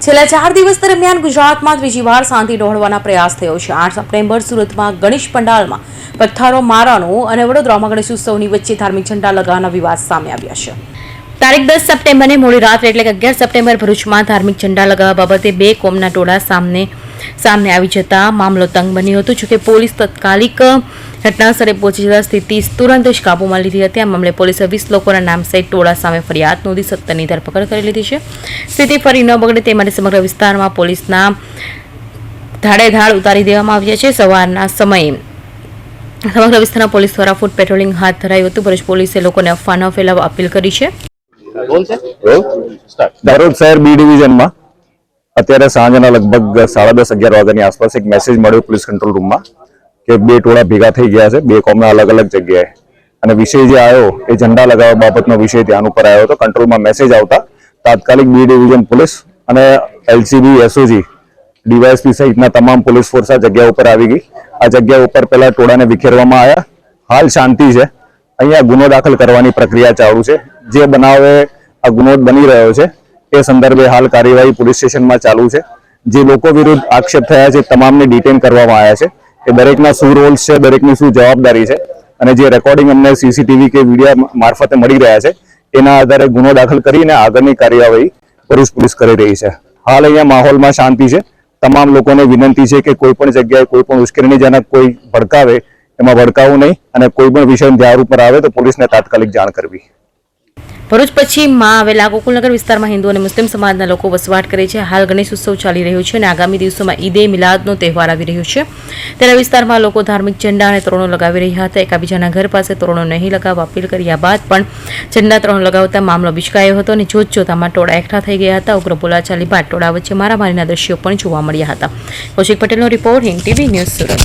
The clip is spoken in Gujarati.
છેલ્લા 4 દિવસ દરમિયાન ગુજરાતમાં ત્રીજી વાર શાંતિ ડહોળવાના પ્રયાસ થયો છે। 8 સપ્ટેમ્બર સુરતમાં ગણેશ પંડાલમાં પથ્થરો મારવાનો અને વડોદરામાં ગણેશ ઉત્સવની વચ્ચે ધાર્મિક ઝંડા લગાવવાના વિવાદ સામે આવ્યા છે। તારીખ 10 સપ્ટેમ્બરને મોડી રાત્રે એટલે કે 11 સપ્ટેમ્બર ભરૂચમાં ધાર્મિક ઝંડા લગાવવા બાબતે બે કોમના ટોળા સામે આવી જતા મામલો તંગ બન્યો હતો। જોકે પોલીસ તાત્કાલિક ઘટનાસ્થળે પહોંચી જતા સ્થિતિ તુરંત જ કાબૂમાં લીધી હતી। આ મામલે પોલીસે 20 લોકોના નામ સહિત ટોળા સામે ફરિયાદ નોંધી સત્તરની ધરપકડ કરી લીધી છે। સ્થિતિ ફરી ન બગડે તે માટે સમગ્ર વિસ્તારમાં પોલીસના ધાડેધાડ ઉતારી દેવામાં આવ્યા છે। સવારના સમયે સમગ્ર વિસ્તારમાં પોલીસ દ્વારા ફૂટ પેટ્રોલિંગ હાથ ધરાયું હતું। ભરૂચ પોલીસે લોકોને અફવા ન ફેલાવવા અપીલ કરી છે। ભરૂચ શહેર બી ડિવિઝનમાં અત્યારે સાંજના લગભગ 10:30-11 વાગ્યાની આસપાસ એક મેસેજ મળ્યો પોલીસ કંટ્રોલ રૂમમાં કે બે ટોળા ભેગા થઈ ગયા છે, બે કોમના અલગ અલગ જગ્યાએ, અને વિષય જે આવ્યો એ ઝંડા લગાવવા બાબતનો વિષય ધ્યાન ઉપર આવ્યો હતો। કંટ્રોલમાં મેસેજ આવતા તાત્કાલિક બી ડિવિઝન પોલીસ અને એલસીબી, એસઓજી, ડીવાયએસપી સહિતના તમામ પોલીસ ફોર્સ આ જગ્યા ઉપર આવી ગઈ। આ જગ્યા ઉપર પહેલા ટોળાને વિખેરવામાં આવ્યા। હાલ શાંતિ છે। અહીંયા ગુનો દાખલ કરવાની પ્રક્રિયા ચાલુ છે। જે બનાવે આ ગુનો બની રહ્યો છે એ સંદર્ભે હાલ કાર્યવાહી પોલીસ સ્ટેશનમાં ચાલુ છે। જે લોકો વિરુદ્ધ આક્ષેપ થયા છે તમામને ડિટેન કરવામાં આવ્યા છે। એ દરેકના શું રોલ્સ છે, દરેકની શું જવાબદારી છે, અને જે રેકોર્ડિંગ અમને સીસીટીવી કે વિડીયો મારફતે મળી રહ્યા છે એના આધારે ગુનો દાખલ કરીને આગળની કાર્યવાહી ભરૂચ પોલીસ કરી રહી છે। હાલ અહીંયા માહોલમાં શાંતિ છે। તમામ લોકોને વિનંતી છે કે કોઈ પણ જગ્યાએ કોઈ પણ ઉશ્કેરણીજનક કોઈ ભડકાવે એમાં ભડકાવું નહીં, અને કોઈ પણ વિષય ધ્યાન ઉપર આવે તો પોલીસને તાત્કાલિક જાણ કરવી। ભરૂચ પશ્ચિમમાં આવેલા ગોકુલનગર વિસ્તારમાં હિન્દુ અને મુસ્લિમ સમાજના લોકો વસવાટ કરે છે। હાલ ગણેશ ઉત્સવ ચાલી રહ્યો છે અને આગામી દિવસોમાં ઈદે મિલાદનો તહેવાર આવી રહ્યો છે। ત્યારે વિસ્તારમાં લોકો ધાર્મિક ઝંડા અને તોરણો લગાવી રહ્યા હતા। એકાબીજાના ઘર પાસે તોરણો નહીં લગાવવા અપીલ કર્યા બાદ પણ ઝંડા તોરણો લગાવતા મામલો બિચકાયો હતો અને જોતજોતામાં ટોળા એકઠા થઈ ગયા હતા। ઉગ્ર બોલાચાલી બાદ ટોળા વચ્ચે મારામારીના દ્રશ્યો પણ જોવા મળ્યા હતા। કૌશિક પટેલનો report, Hind TV news Surat.